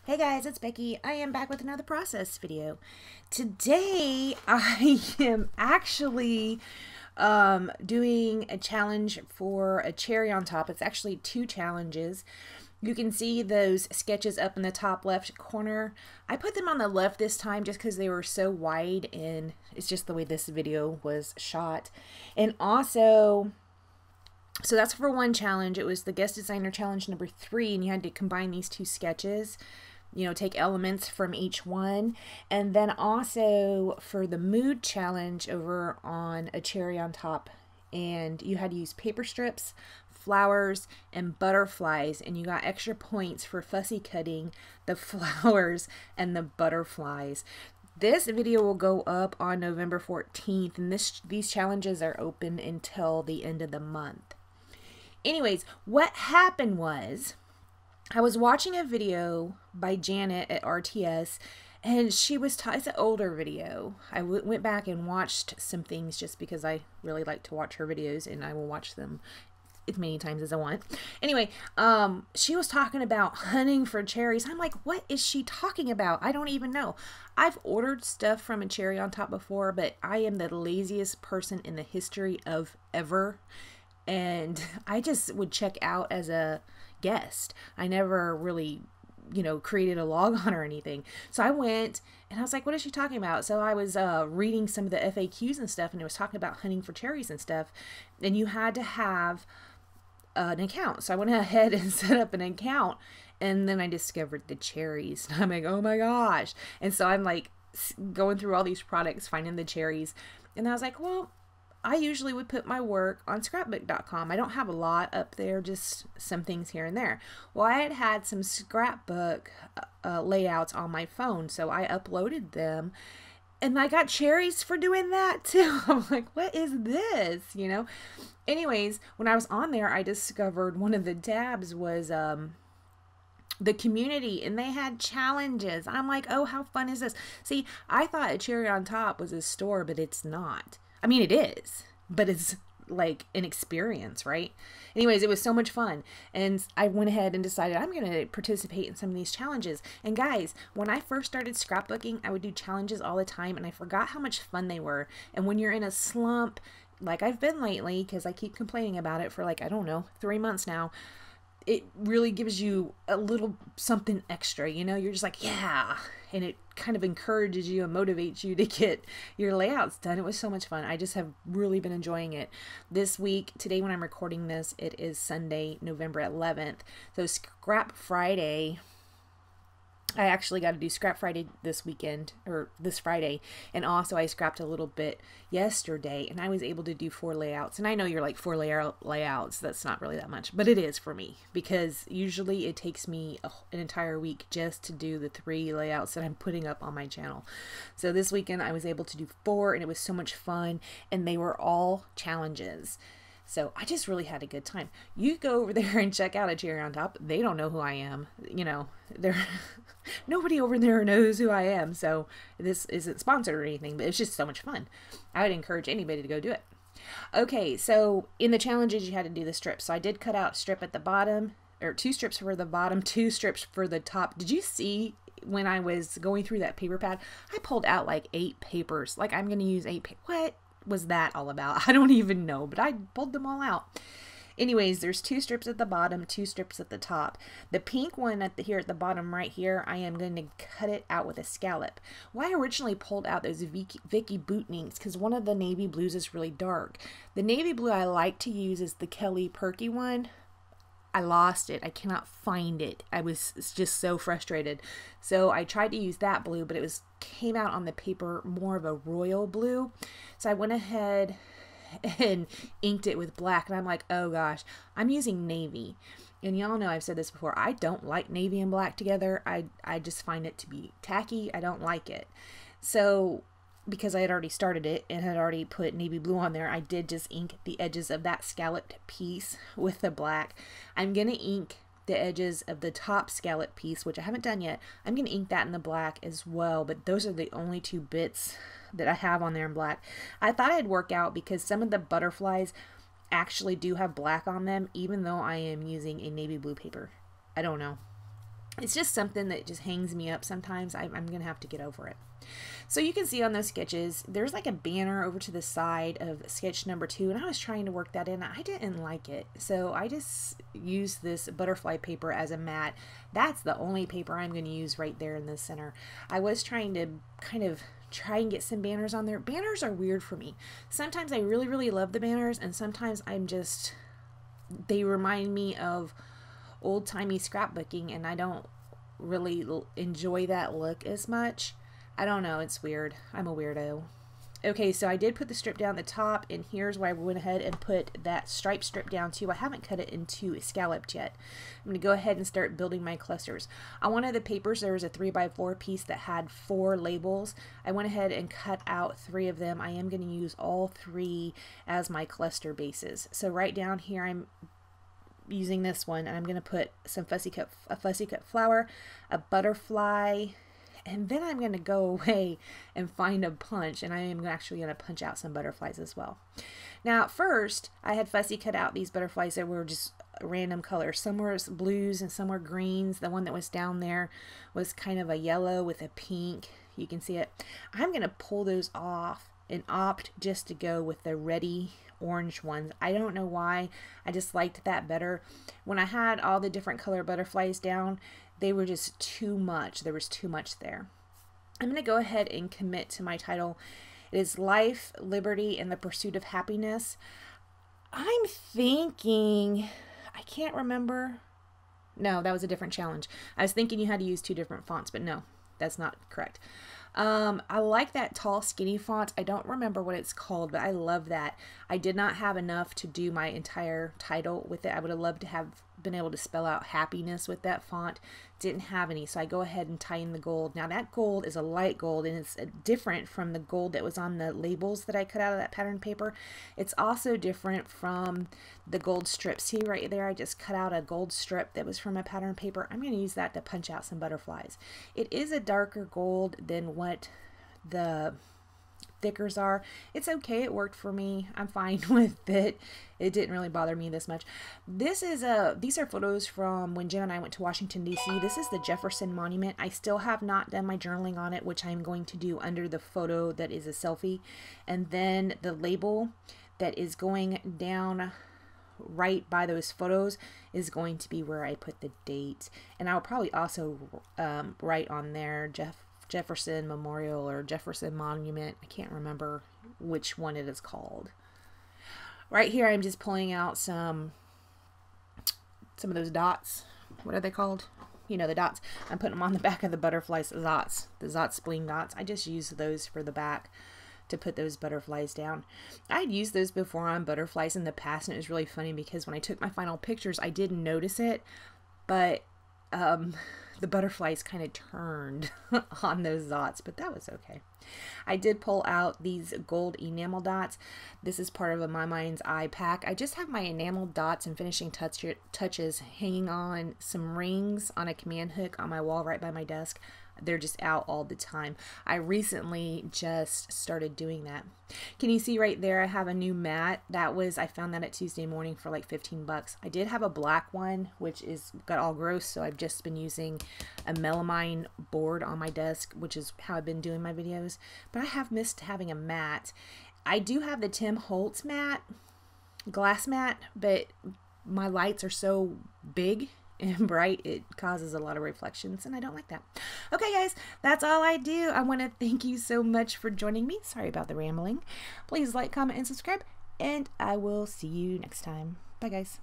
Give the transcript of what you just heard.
Hey guys, it's Becky. I am back with another process video. Today I am actually doing a challenge for a cherry on top. It's actually two challenges. You can see those sketches up in the top left corner. I put them on the left this time just because they were so wide, and it's just the way this video was shot. And also, so that's for one challenge. It was the guest designer challenge number 3, and you had to combine these two sketches, you know, take elements from each one. And then also for the mood challenge over on a cherry on top, and you had to use paper strips, flowers, and butterflies, and you got extra points for fussy cutting the flowers and the butterflies. This video will go up on November 14th, and these challenges are open until the end of the month. Anyways, what happened was I was watching a video by Janet at RTS, and she was it's an older video. I went back and watched some things just because I really like to watch her videos, and I will watch them as many times as I want. Anyway, she was talking about hunting for cherries. I'm like, what is she talking about? I don't even know. I've ordered stuff from a cherry on top before, but I am the laziest person in the history of ever. And I just would check out as a guest. I never really, created a log on or anything. So I went and I was like, what is she talking about? So I was reading some of the FAQs and stuff, and it was talking about hunting for cherries and stuff. And you had to have an account. So I went ahead and set up an account, and then I discovered the cherries. And I'm like, oh my gosh. And so I'm like going through all these products, finding the cherries. And I was like, well, I usually would put my work on scrapbook.com. I don't have a lot up there, just some things here and there. Well, I had some scrapbook layouts on my phone, so I uploaded them, and I got cherries for doing that too. I'm like, what is this? Anyways, when I was on there, I discovered one of the tabs was the community, and they had challenges. I'm like, oh, how fun is this? See, I thought a cherry on top was a store, but it's not. I mean, it is, but it's like an experience, right? Anyways, it was so much fun, and I went ahead and decided I'm going to participate in some of these challenges. And guys, when I first started scrapbooking, I would do challenges all the time, and I forgot how much fun they were. And when you're in a slump, like I've been lately, because I keep complaining about it for, like, I don't know, 3 months now, it really gives you a little something extra, you're just like, yeah, and it kind of encourages you and motivates you to get your layouts done. It was so much fun. I just have really been enjoying it. This week, today when I'm recording this, it is Sunday, November 11th. So Scrap Friday, I actually got to do Scrap Friday this weekend, or this Friday, and also I scrapped a little bit yesterday, and I was able to do 4 layouts. And I know you're like, 4 layouts, that's not really that much, but it is for me, because usually it takes me an entire week just to do the 3 layouts that I'm putting up on my channel. So this weekend I was able to do 4, and it was so much fun, and they were all challenges. So I just really had a good time. You go over there and check out a cherry on top. They don't know who I am. They're nobody over there knows who I am. So this isn't sponsored or anything, but it's just so much fun. I would encourage anybody to go do it. Okay, so in the challenges you had to do the strips. So I did cut out strip at the bottom, or 2 strips for the bottom, 2 strips for the top. Did you see when I was going through that paper pad? I pulled out like 8 papers. Like, I'm going to use 8 What was that all about? I don't even know, but I pulled them all out. Anyways, there's 2 strips at the bottom, 2 strips at the top. The pink one here at the bottom right here, I am going to cut it out with a scallop. Well, I originally pulled out those Vicky Boot inks because one of the navy blues is really dark. The navy blue I like to use is the Kelly Perky one. I lost it. I cannot find it. I was just so frustrated. So I tried to use that blue, but it came out on the paper more of a royal blue. So I went ahead and inked it with black, and I'm like, oh gosh, I'm using navy. And y'all know I've said this before, I don't like navy and black together. I just find it to be tacky. I don't like it. So because I had already started it and had already put navy blue on there, I did just ink the edges of that scalloped piece with the black. I'm going to ink the edges of the top scallop piece, which I haven't done yet. I'm going to ink that in the black as well, but those are the only 2 bits that I have on there in black. I thought it'd work out because some of the butterflies actually do have black on them, even though I am using a navy blue paper. I don't know. It's just something that just hangs me up sometimes. I'm going to have to get over it. So you can see on those sketches, there's like a banner over to the side of sketch number 2, and I was trying to work that in. I didn't like it, so I just used this butterfly paper as a mat. That's the only paper I'm going to use right there in the center. I was trying to kind of try and get some banners on there. Banners are weird for me. Sometimes I really, really love the banners, and sometimes they remind me of old-timey scrapbooking, and I don't really enjoy that look as much. I don't know, it's weird. I'm a weirdo. Okay, so I did put the strip down the top, and here's where I went ahead and put that stripe strip down too. I haven't cut it into scalloped yet. I'm going to go ahead and start building my clusters. On one of the papers, there was a 3x4 piece that had 4 labels. I went ahead and cut out 3 of them. I am going to use all 3 as my cluster bases. So right down here, I'm using this one, and I'm going to put some fussy cut flower, a butterfly, and then I'm going to go away and find a punch, and I am actually going to punch out some butterflies as well. Now first, I had fussy cut out these butterflies that were just random colors. Some were blues and some were greens. The one that was down there was kind of a yellow with a pink. You can see it. I'm going to pull those off and opt just to go with the reddy orange ones. I don't know why. I just liked that better. When I had all the different color butterflies down, they were just too much. There was too much there. I'm going to go ahead and commit to my title. It is Life, Liberty, and the Pursuit of Happiness. I'm thinking, I can't remember. No, that was a different challenge. I was thinking you had to use 2 different fonts, but no, that's not correct. I like that tall skinny font. I don't remember what it's called, but I love that. I did not have enough to do my entire title with it. I would have loved to have been able to spell out happiness with that font. Didn't have any, so I go ahead and tie in the gold. Now that gold is a light gold, and it's different from the gold that was on the labels that I cut out of that pattern paper. It's also different from the gold strip. See right there, I just cut out a gold strip that was from a pattern paper. I'm going to use that to punch out some butterflies. It is a darker gold than what the thickers are. It's okay, it worked for me. I'm fine with it. It didn't really bother me this much. These are photos from when Jim and I went to Washington, D.C. This is the Jefferson Monument. I still have not done my journaling on it, which I'm going to do under the photo that is a selfie. And then the label that is going down right by those photos is going to be where I put the date. And I'll probably also write on there Jefferson Memorial or Jefferson Monument. I can't remember which one it is called. Right here I'm just pulling out some of those dots. What are they called? You know, the dots. I'm putting them on the back of the butterflies, the Zot spleen dots. I just use those for the back to put those butterflies down. I'd used those before on butterflies in the past, and it was really funny because when I took my final pictures, I didn't notice it, but the butterflies kind of turned on those dots, but that was okay. I did pull out these gold enamel dots. This is part of a My Mind's Eye pack. I just have my enamel dots and finishing touches hanging on some rings on a command hook on my wall right by my desk. They're just out all the time. I recently just started doing that. Can you see right there I have a new mat? I found that at Tuesday Morning for like 15 bucks. I did have a black one which got all gross, so I've just been using a melamine board on my desk, which is how I've been doing my videos. But I have missed having a mat. I do have the Tim Holtz mat, glass mat, but my lights are so big and bright, it causes a lot of reflections, and I don't like that. Okay guys, that's all I do. I want to thank you so much for joining me. Sorry about the rambling. Please like, comment, and subscribe, and I will see you next time. Bye guys.